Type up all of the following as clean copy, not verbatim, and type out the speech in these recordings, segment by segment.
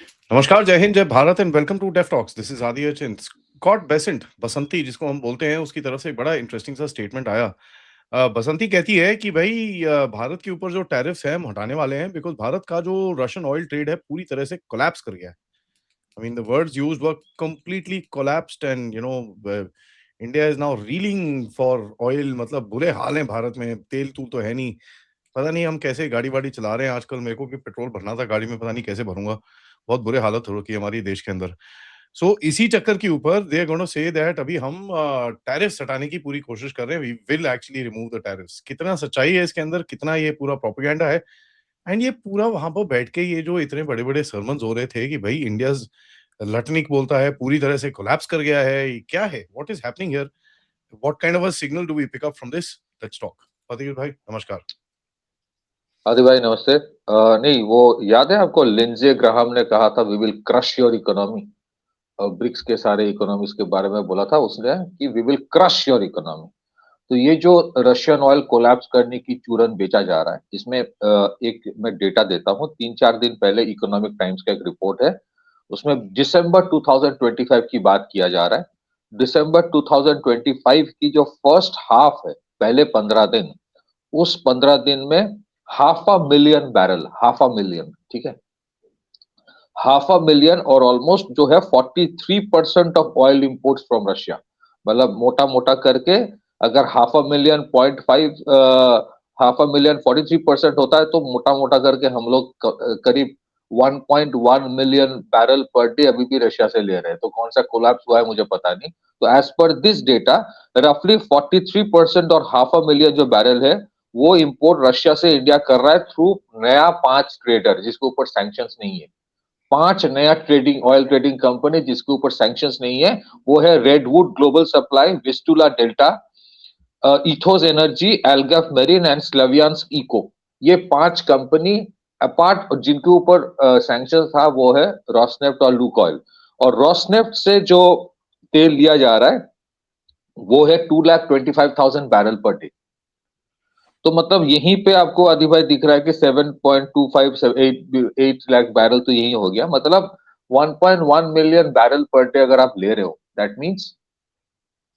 नमस्कार, जय हिंद, जय Bharat and welcome to Def Talks. This is Aadi Achint. Scott Bessent, बसंती जिसको हम बोलते हैं, उसकी तरफ से एक बड़ा इंटरेस्टिंग सा स्टेटमेंट आया। बसंती कहती है कि भाई भारत के ऊपर जो टैरिफ्स हैं हम हटाने वाले हैं बिकॉज़ भारत का जो रशियन ऑयल ट्रेड है पूरी तरह से कोलैप्स कर गया है। I mean, the words used were completely collapsed and India is now reeling for oil। मतलब बुरे हाल हैं भारत में, तेल-तूल तो है नहीं। पता नहीं हम कैसे गाड़ी-वाड़ी चला रहे हैं आजकल। मेरे को भी पेट्रोल भरना था गाड़ी में, पता नहीं कैसे भरूँगा। बहुत बुरे हालत हो रखी है हमारी देश के अंदर। सो इसी चक्कर के ऊपर they are gonna say that अभी हम टैरिफ्स हटाने की पूरी कोशिश कर रहे हैं। We will actually remove the tariffs. कितना सच्चाई है इसके अंदर, कितना ये पूरा प्रोपेगेंडा है? एंड ये पूरा वहाँ पर बैठ के ये जो इतने बड़े-बड़े सरमन्स हो रहे थे कि भई इंडियाज़ लटनिक बोलता है, पूरी तरह से कोलैप्स कर गया है। ये क्या है? What is happening here? What kind of a signal do we pick up from this? Let's talk. Fateh भाई, नमस्कार। आदि भाई नमस्ते। नहीं, वो याद है आपको लिंडजे ग्राहम ने कहा था we will crush your economy. BRICS के सारे इकोनॉमीज के बारे में बोला था उसने कि we will crush your economy. तो ये जो रशियन ऑयल कोलैप्स करने की चूरन बेचा जा रहा है, इसमें एक मैं डेटा देता हूँ। 3-4 दिन पहले इकोनॉमिक टाइम्स का एक रिपोर्ट है, उसमें दिसंबर 2025 की बात किया जा रहा है। दिसंबर 2025 की जो फर्स्ट हाफ है, पहले 15 दिन, उस 15 दिन में half a million barrel, half a million, ठीक है, हाफ अ मिलियन और ऑलमोस्ट जो है 43% of oil imports from Russia. मतलब मोटा मोटा करके अगर half a million 0.5, half a million 43% होता है, तो मोटा मोटा करके हम लोग करीब 1.1 मिलियन बैरल पर डे अभी भी रशिया से ले रहे हैं। तो कौन सा कोलैप्स हुआ है मुझे पता नहीं। तो एज पर दिस डेटा, रफली 43% और हाफ अ मिलियन जो बैरल है, वो इंपोर्ट रशिया से इंडिया कर रहा है थ्रू नया 5 ट्रेडर जिसके ऊपर सैंक्शंस नहीं है। 5 नया ट्रेडिंग ऑयल ट्रेडिंग कंपनी जिसके ऊपर सैंक्शंस नहीं है। वो है Redwood Global Supply, Vistula Delta, Ethos Energy, एल्गफ मेरिन एंड स्लवियांस्क इको। ये 5 कंपनी अपार्ट जिनके ऊपर सैंक्शन था वो है रोसनेफ्ट और लुकोइल। और रोसनेफ्ट से जो तेल लिया जा रहा है वो है 2,25,000 बैरल पर डे। तो मतलब यहीं पे आपको आदि भाई दिख रहा है कि 7.25 लाख बैरल तो यही हो गया। मतलब 1.1 मिलियन बैरल पर डे अगर आप ले रहे हो, दैट मीन्स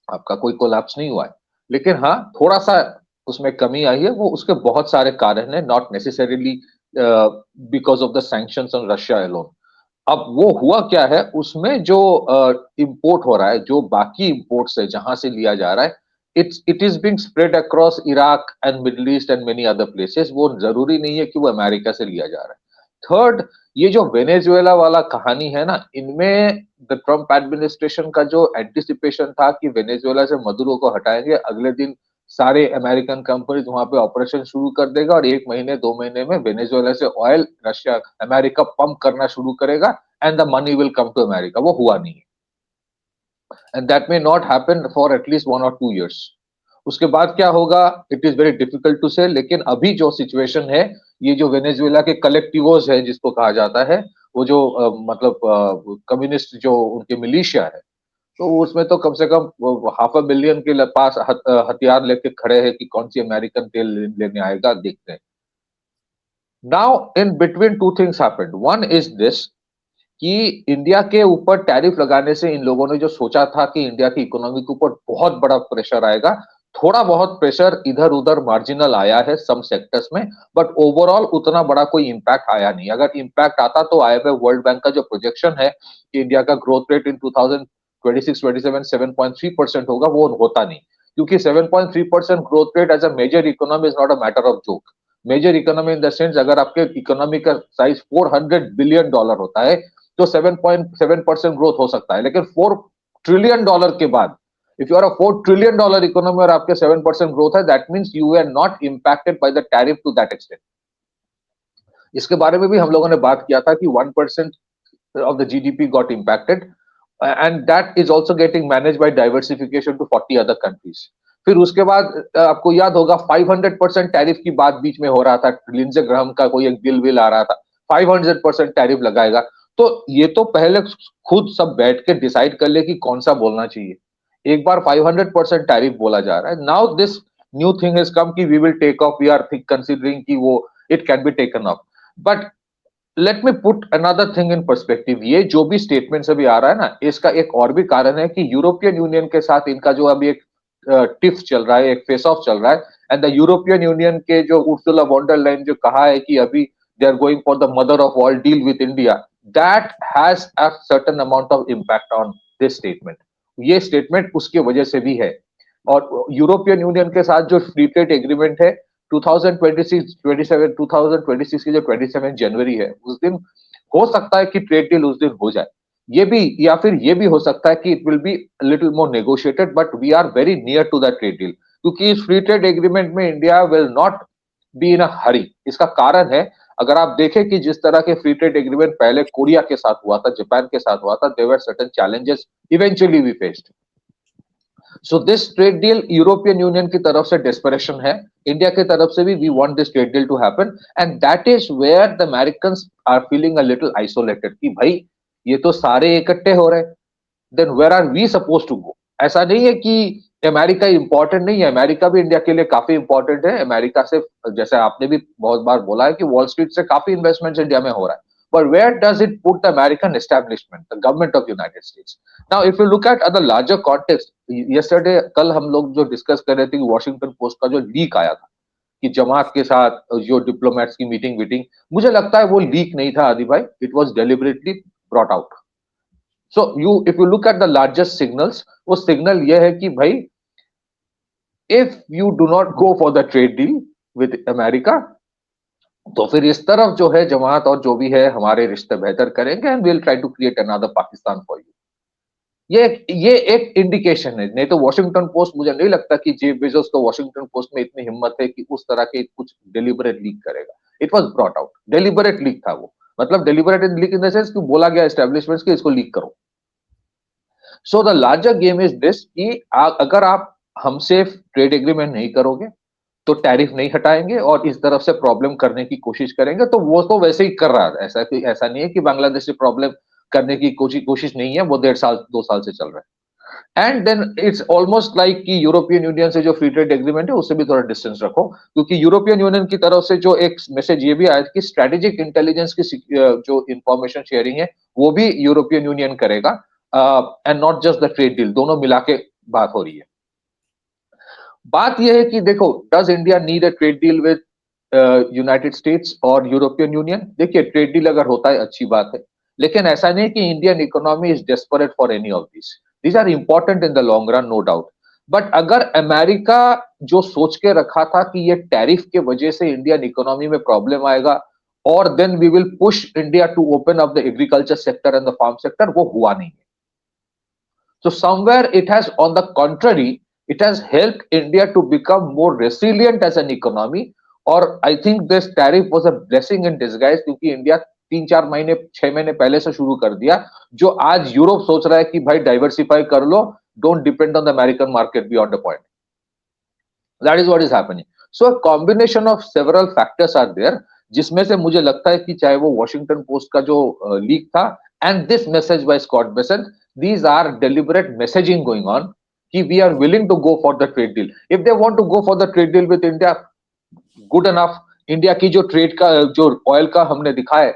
आपका कोई कोलैप्स नहीं हुआ है। लेकिन हाँ, थोड़ा सा उसमें कमी आई है, वो उसके बहुत सारे कारण है, not necessarily because of the sanctions on Russia alone. अब वो हुआ क्या है, उसमें जो इंपोर्ट हो रहा है, जो बाकी इंपोर्ट्स है जहां से लिया जा रहा है, it is being spread across Iraq and middle east and many other places. वो जरूरी नहीं है कि वो अमेरिका से लिया जा रहा है। थर्ड, ये जो वेनेजुएला वाला कहानी है ना, इनमें द ट्रम्प एडमिनिस्ट्रेशन का जो एंटिसिपेशन था कि वेनेजुएला से मदुरो को हटाएंगे, अगले दिन सारे अमेरिकन कंपनीज वहां पे ऑपरेशन शुरू कर देगा और 1 महीने 2 महीने में वेनेजुएला से ऑयल रशिया अमेरिका पंप करना शुरू करेगा and the money will come to America. वो हुआ नहीं है, and that may not happen for at least 1 और 2 years। उसके बाद क्या होगा, it is very difficult to say. लेकिन अभी जो सिचुएशन है, ये जो वेनेजुएला के कलेक्टिवोस है जिसको कहा जाता है, वो जो मतलब कम्युनिस्ट जो उनके मिलिशिया है, तो उसमें तो कम से कम हाफ अ मिलियन के पास हथियार लेके खड़े हैं कि कौन सी अमेरिकन तेल लेने आएगा, देखते हैं। Now in between two things happened. One is this कि इंडिया के ऊपर टैरिफ लगाने से इन लोगों ने जो सोचा था कि इंडिया की इकोनॉमी के ऊपर बहुत बड़ा प्रेशर आएगा, थोड़ा बहुत प्रेशर इधर उधर मार्जिनल आया है सम सेक्टर्स में, बट ओवरऑल उतना बड़ा कोई इंपैक्ट आया नहीं। अगर इंपैक्ट आता तो आईएमएफ वर्ल्ड बैंक का जो प्रोजेक्शन है कि इंडिया का ग्रोथ रेट इन 2026-27 7.3% होगा, वो होता नहीं। क्योंकि 7.3% growth rate as a major economy is not a matter of joke. Major economy in the sense, अगर आपके इकोनॉमी का साइज $400 बिलियन होता है, तो 7.7% ग्रोथ हो सकता है। लेकिन $4 ट्रिलियन के बाद, if you are a $4 trillion economy और आपके 7% ग्रोथ है, that means you are not impacted by the tariff to that extent. इसके बारे में भी हम लोगों ने बात किया था कि 1% of the GDP got impacted, and that is also getting managed by diversification to 40 other countries। फिर उसके बाद आपको याद होगा 500% टैरिफ की बात बीच में हो रहा था, लिंडसे ग्राहम का कोई एक बिल आ रहा था, 500% टैरिफ लगाएगा। तो ये तो पहले खुद सब बैठ के डिसाइड कर ले कि कौन सा बोलना चाहिए। एक बार 500% टैरिफ बोला जा रहा है। Now this new thing has come कि we will take off, we are considering कि वो it can be taken off. But let me put another thing in perspective. ये जो भी स्टेटमेंट अभी आ रहा है ना, इसका एक और भी कारण है कि यूरोपियन यूनियन के साथ इनका जो अभी एक टिफ चल रहा है, एक फेस ऑफ चल रहा है। एंड द यूरोपियन यूनियन के जो उर्सुला वॉन डर लाइन जो कहा है कि अभी they are going for the mother of all deal with India, that has a certain amount of impact on this statement. ये स्टेटमेंट उसकी वजह से भी है। और यूरोपियन यूनियन के साथ जो फ्री ट्रेड एग्रीमेंट है 2026 27 2026 की जो 27 जनवरी है, उस दिन हो सकता है कि ट्रेड डील उस दिन हो जाए। ये भी, या फिर ये भी हो सकता है कि it will be little more negotiated, but we are very near to the trade deal, क्योंकि इस फ्री ट्रेड एग्रीमेंट में India will not be in a hurry. इसका कारण है, अगर आप देखें कि जिस तरह के फ्री ट्रेड एग्रीमेंट पहले कोरिया के साथ हुआ था, जापान के साथ हुआ था, there were certain challenges eventually we faced. So this trade deal European Union की तरफ से डेस्परेशन है, इंडिया की तरफ से भी we want this trade deal to happen, and that is where the Americans are feeling a little isolated कि भाई ये तो सारे इकट्ठे हो रहे हैं, then where are we suppose to go. ऐसा नहीं है कि अमेरिका इंपॉर्टेंट नहीं है, अमेरिका भी इंडिया के लिए काफी इंपॉर्टेंट है। अमेरिका से, जैसे आपने भी बहुत बार बोला है कि वॉल स्ट्रीट से काफी इन्वेस्टमेंट इंडिया में हो रहा है, but where does it put the American establishment, the government of United States? Now, if you look at other larger context, yesterday, कल हम लोग जो डिस्कस कर रहे थे कि वॉशिंगटन पोस्ट का जो लीक आया था कि जमात के साथ जो डिप्लोमेट्स की मीटिंग मीटिंग, मुझे लगता है वो लीक नहीं था आदि भाई, it was deliberately brought out. So you, if you look at the largest signals, वो सिग्नल ये है कि भाई if you do not go for the trade deal with America, तो फिर इस तरफ जो है जमात और जो भी है हमारे रिश्ते बेहतर करेंगे, and will try to create another Pakistan for you. ये एक इंडिकेशन है। नहीं तो वॉशिंगटन पोस्ट, मुझे नहीं लगता कि जेफ बेजोस को वॉशिंगटन पोस्ट में इतनी हिम्मत है कि उस तरह के कुछ डेलिबरेट लीक करेगा। It was brought out, deliberate leak था वो, मतलब deliberate leak in the sense कि बोला गया एस्टेब्लिशमेंट्स कि इसको लीक करो। So the larger game is this कि अगर आप हमसे ट्रेड एग्रीमेंट नहीं करोगे तो टैरिफ नहीं हटाएंगे और इस तरफ से प्रॉब्लम करने की कोशिश करेंगे, तो वो तो वैसे ही कर रहा है। ऐसा नहीं है कि बांग्लादेश से प्रॉब्लम करने की कोशिश नहीं है, वो 1.5 साल 2 साल से चल रहा है। And then it's almost like कि यूरोपियन यूनियन से जो फ्री ट्रेड एग्रीमेंट है उससे भी थोड़ा डिस्टेंस रखो, क्योंकि यूरोपियन यूनियन की तरफ से जो एक मैसेज ये भी आया कि स्ट्रेटेजिक इंटेलिजेंस की जो इंफॉर्मेशन शेयरिंग है वो भी यूरोपियन यूनियन करेगा, and not just the trade deal, दोनों मिला के बात हो रही है। बात यह है कि देखो, does India need a trade deal with United states और यूरोपियन यूनियन? देखिए, ट्रेड डील अगर होता है अच्छी बात है, लेकिन ऐसा नहीं कि Indian economy is desperate for any of this are important in the long run, no doubt. But अगर अमेरिका जो सोच के रखा था कि ये टैरिफ के वजह से इंडियन इकोनॉमी में प्रॉब्लम आएगा और then we will push India to open up the agriculture sector and the farm sector, वो हुआ नहीं है। So somewhere it has, on the contrary, it has helped India to become more resilient as an economy. और I think this tariff was a blessing in disguise, क्योंकि India 3-4 महीने 6 महीने पहले से शुरू कर दिया, जो आज यूरोप सोच रहा है कि भाई डाइवर्सिफाई कर लो, don't depend on the American market beyond the point. That is what is happening. So a combination of several factors are there, जिसमें से मुझे लगता है कि चाहे वो वॉशिंगटन पोस्ट का जो लीक था and this message by Scott Bessent, these are deliberate messaging going on कि we are willing to go for the trade deal. If they want to go for the trade deal with India, good enough. India की जो trade का, जो oil का हमने दिखाया,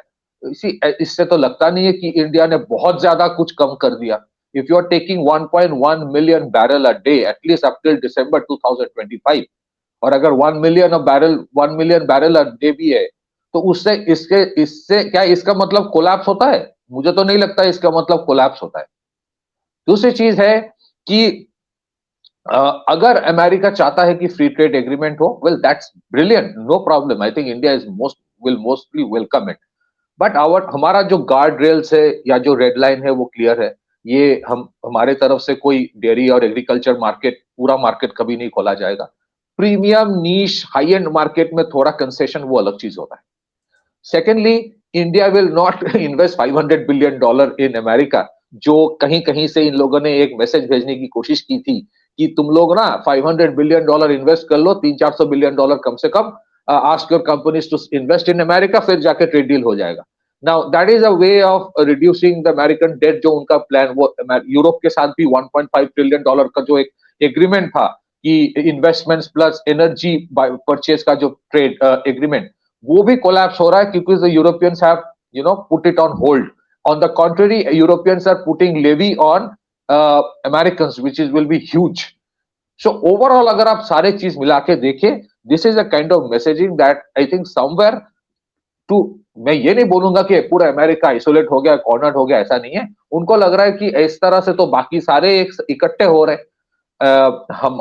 इससे तो लगता नहीं है कि इंडिया ने बहुत ज्यादा कुछ कम कर दिया। If you are taking 1.1 million barrel a day at least up till December 2025, और अगर 1 million barrel a day भी है, तो उससे इसके इससे क्या इसका मतलब कोलैप्स होता है? मुझे तो नहीं लगता इसका मतलब कोलैप्स होता है। दूसरी चीज है कि अगर अमेरिका चाहता है कि फ्री ट्रेड एग्रीमेंट हो, well that's brilliant, no problem, I think India is mostly welcome it. But हमारा जो गार्ड रेल्स है या जो रेड लाइन है वो क्लियर है। ये हमारे तरफ से कोई डेयरी और एग्रीकल्चर मार्केट, पूरा मार्केट कभी नहीं खोला जाएगा। Premium niche high and market में थोड़ा कंसेशन, वो अलग चीज होता है। Secondly, India will not invest $500 billion in America, जो कहीं कहीं से इन लोगों ने एक मैसेज भेजने की कोशिश की थी कि तुम लोग ना $500 बिलियन इन्वेस्ट कर लो, 300-400 बिलियन डॉलर कम से कम, ask your companies to invest in America, फिर जाके ट्रेड डील हो जाएगा। Now that is a way of reducing the American debt, जो उनका प्लान, वो यूरोप के साथ भी $1.5 ट्रिलियन का जो एक एग्रीमेंट था कि इन्वेस्टमेंट्स प्लस एनर्जी परचेज का जो ट्रेड एग्रीमेंट, वो भी कोलैप्स हो रहा है क्योंकि the Europeans have put it on hold. On the contrary, Europeans are putting levy on Americans, which will be huge. So overall, अगर आप सारे चीज मिला के देखें, this is a kind of messaging that I think somewhere to, मैं ये नहीं बोलूंगा कि पूरा अमेरिका आइसोलेट हो गया, कॉर्नर्ड हो गया, ऐसा नहीं है. उनको लग रहा है कि इस तरह से तो बाकी सारे इकट्ठे हो रहे हैं.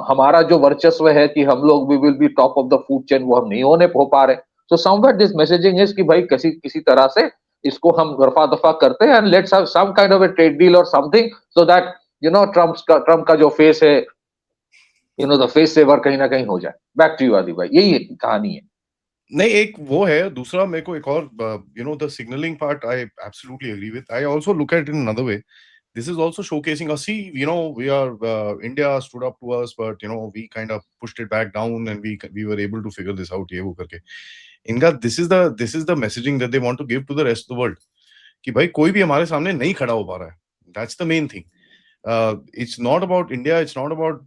हमारा जो वर्चस्व है कि हम लोग we will be top of the food chain, वो हम नहीं होने हो पा रहे. So somewhere this messaging is कि भाई किसी किसी तरह से इसको हम रफा दफा करते हैं and let's have some kind of a trade deal और समथिंग सो दैट ट्रम्प का जो फेस है, द फेस सेवर कहीं ना कहीं हो जाए. बैक टू यू आदि भाई, यही कहानी है. नहीं, एक वो है, दूसरा मेरे को एक और the signalling part I absolutely agree with. I also look at in another way. This is also showcasing us. See, India stood up to us, but we kind of pushed it back down, and we were able to figure this out. ये वो करके इनका this is the messaging that they want to give to the rest of the world. कि भाई कोई भी हमारे सामने नहीं खड़ा हो पा रहा है. That's the main thing. It's not about India. It's not about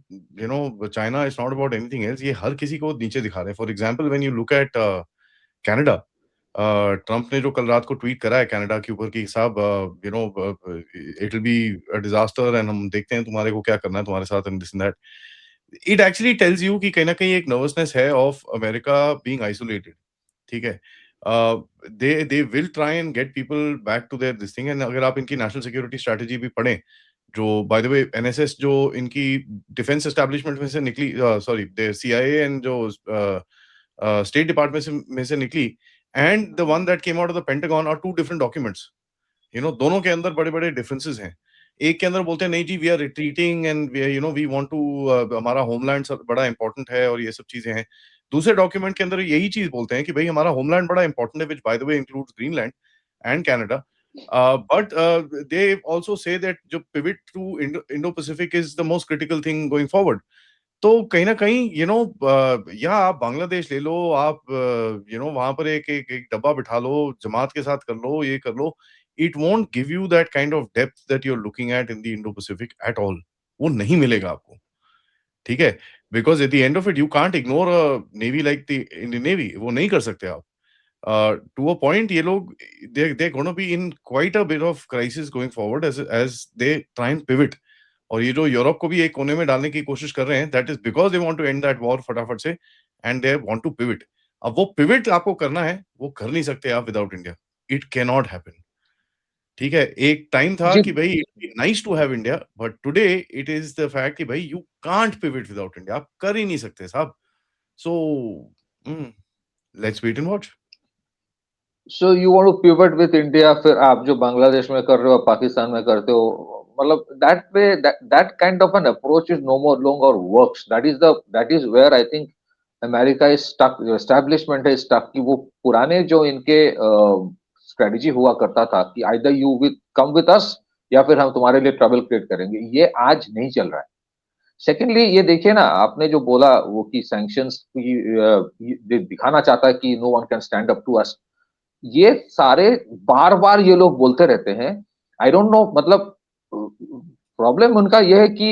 China. It's not about anything else. ये हर किसी को नीचे दिखा रहे हैं. For example, when you look at Canada. Trump ने जो कल रात को ट्वीट करा है कनाडा के ऊपर कि साहब it will be a disaster and हम देखते हैं तुम्हारे को क्या करना है तुम्हारे साथ and this and that. It actually tells you कि कहीं ना कहीं एक नर्वसनेस है ऑफ अमेरिका बीइंग आइसोलेटेड. ठीक है. They will try and get people back to their this thing. And अगर आप इनकी नेशनल सिक्योरिटी स्ट्रेटजी भी पढ़ें, जो बाय द वे एनएसएस जो इनकी डिफेंस एस्टैब्लिशमेंट में से निकली, सॉरी CIA एंड जो स्टेट डिपार्टमेंट में से निकली, and the one that came out of the Pentagon are two different documents. दोनों के अंदर बड़े-बड़े differences हैं. एक के अंदर बोलते हैं नहीं जी we are retreating and we want to हमारा homeland बड़ा important है और ये सब चीजें हैं. दूसरे डॉक्यूमेंट के अंदर यही चीज बोलते हैं कि भाई हमारा homeland बड़ा important है, which by the way includes Greenland and Canada. But they also say that जो pivot to Indo-Pacific is the most critical thing going forward. तो कहीं ना कहीं या आप बांग्लादेश ले लो, आप वहां पर एक डब्बा बिठा लो, जमात के साथ कर लो, ये कर लो. It won't give you that kind of depth that you are looking at in the Indo Pacific at all. वो नहीं मिलेगा आपको. ठीक है. Because at the end of it you can't ignore a navy like the Indian navy. वो नहीं कर सकते आप. टू अ पॉइंट ये लोग they gonna be in quite a bit of crisis going forward as they try and pivot. और ये जो यूरोप को भी एक कोने में डालने की कोशिश कर रहे हैं, that is because they want to end that war फटाफट से and they want to pivot. अब वो पिवट आपको करना है, वो कर नहीं सकते आप without India. It can not happen. ठीक है. एक टाइम था जी कि भाई it nice to have India, but today it is the fact कि भाई you can't pivot without India. आप कर ही नहीं सकते साहब. So let's wait and watch. So you want to pivot with India, फिर आप जो बांग्लादेश में कर रहे हो, पाकिस्तान में करते हो, मतलब that way that kind of an approach is no more longer works. That is where I think America is stuck, जो एस्टैब्लिशमेंट है स्टक, कि वो पुराने जो इनके स्ट्रेटजी हुआ करता था कि either you with come with us या फिर हम तुम्हारे लिए ट्रबल क्रिएट करेंगे, ये आज नहीं चल रहा है. सेकेंडली ये देखिए ना, आपने जो बोला वो कि सैंक्शंस की दिखाना चाहता है कि no one can stand up to us. ये सारे बार बार ये लोग बोलते रहते हैं. आई डोंट नो, मतलब प्रॉब्लम उनका ये है कि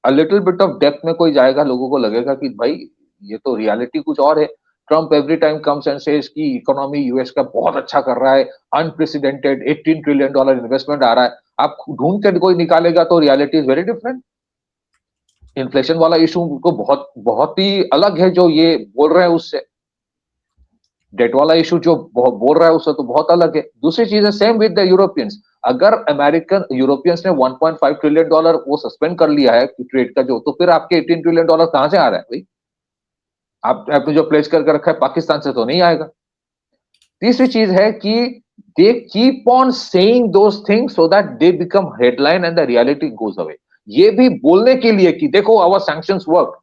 a little bit of depth में कोई जाएगा, लोगों को लगेगा कि भाई ये तो रियलिटी कुछ और है. Trump every time comes and says कि इकोनॉमी यूएस का बहुत अच्छा कर रहा है, अनप्रेसिडेंटेड $18 ट्रिलियन इन्वेस्टमेंट आ रहा है. आप ढूंढ के कोई निकालेगा तो reality is very different. Inflation वाला इशू तो बहुत बहुत ही अलग है जो ये बोल रहे हैं उससे. डेट वाला इशू जो बोल रहा है उससे तो बहुत अलग है. दूसरी चीज है सेम विद द यूरोपियंस. अगर अमेरिकन यूरोपियंस ने $1.5 ट्रिलियन वो सस्पेंड कर लिया है ट्रेड का, जो तो फिर आपके $18 ट्रिलियन कहां से आ रहा है भाई? आपने जो प्लेज करके रखा है पाकिस्तान से तो नहीं आएगा. तीसरी चीज है कि they keep on saying those things so that they become headline and the reality goes away. ये भी बोलने के लिए कि देखो आवर सैंक्शंस वर्क.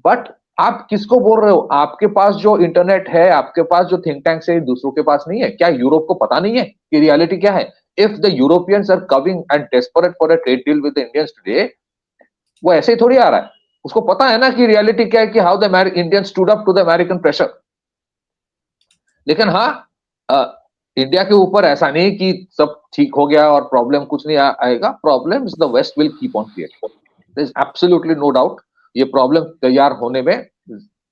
बट आप किसको बोल रहे हो? आपके पास जो इंटरनेट है, आपके पास जो थिंक टैंक्स है, दूसरों के पास नहीं है क्या? यूरोप को पता नहीं है कि रियलिटी क्या है? If the Europeans are coming and desperate for a trade deal with the Indians today, वो ऐसे ही थोड़ी आ रहा है. उसको पता है ना कि रियलिटी क्या है, कि how the Indians stood up to the American pressure. लेकिन हाँ, इंडिया के ऊपर ऐसा नहीं कि सब ठीक हो गया और प्रॉब्लम कुछ नहीं आएगा. Problems the West will keep on creating. There is absolutely no doubt. ये प्रॉब्लम तैयार होने में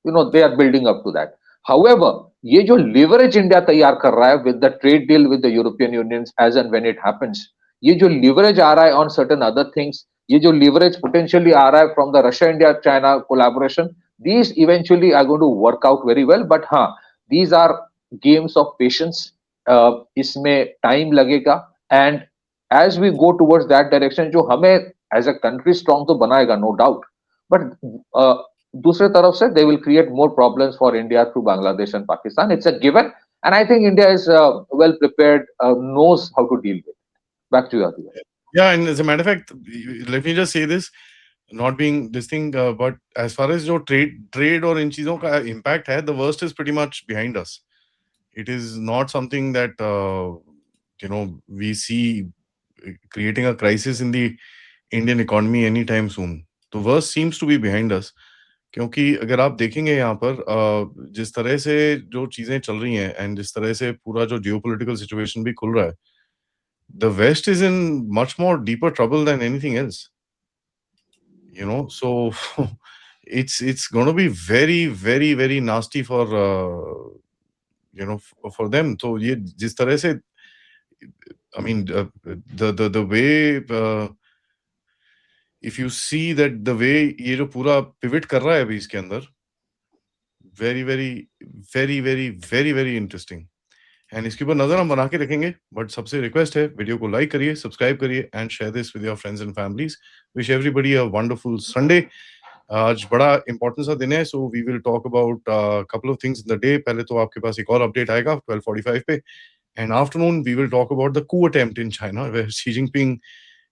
they are building up to that. However ये जो लिवरेज इंडिया तैयार कर रहा है with the trade deal with the European Union as and when it happens, ये जो लिवरेज आ रहा है ऑन सर्टेन अदर थिंग्स, ये जो लिवरेज पोटेंशियली आ रहा है from the Russia India China collaboration, these eventually are going to work out very well. But हाँ, these are games of patience. इसमें टाइम लगेगा, and as we go towards that direction, जो हमें as a country strong तो बनाएगा, no doubt, but दूसरे तरफ से they will create more problems for India through Bangladesh and Pakistan. It's a given, and I think India is well prepared, knows how to deal with it. Back to you, Adhiya. Yeah, and as a matter of fact, let me just say this, not being this thing, but as far as जो trade और इन चीजों का impact है, the worst is pretty much behind us. It is not something that we see creating a crisis in the Indian economy anytime soon. The worst seems to be behind us. क्योंकि अगर आप देखेंगे यहाँ पर जिस तरह से जो चीजें चल रही हैं एंड जिस तरह से पूरा जो जियोपॉलिटिकल सिचुएशन भी खुल रहा है, the West is in much more deeper trouble than anything else. So it's going to be very, very, very nasty for for them. So ये जिस तरह से, I mean, the way if you see that the way ये जो पूरा pivot कर रहा है अभी इसके अंदर, very, very, very, very, very, very interesting. And इसके ऊपर नजर हम बना के रखेंगे, बट सबसे रिक्वेस्ट है, वीडियो को लाइक करिए, सब्सक्राइब करिए and share this with your friends and families. Wish everybody a wonderful Sunday. आज बड़ा इंपॉर्टेंट सा दिन है, so we will talk about couple of things in the day. पहले तो आपके पास एक और अपडेट आएगा 12:45 पे, and afternoon we will talk about the coup attempt in China, where Xi Jinping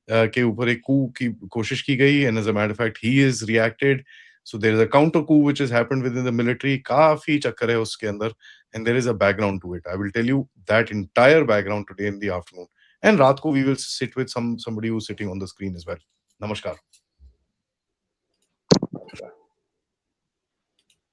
के ऊपर एक कू की कोशिश की गई, and as a matter of fact he is reacted. So there is a counter coup which has happened within the military. काफी चक्कर है उसके अंदर, and there is a background to it. I will tell you that entire background today in the afternoon. And रात को we will sit with somebody who's sitting on the screen as well. Namaskar.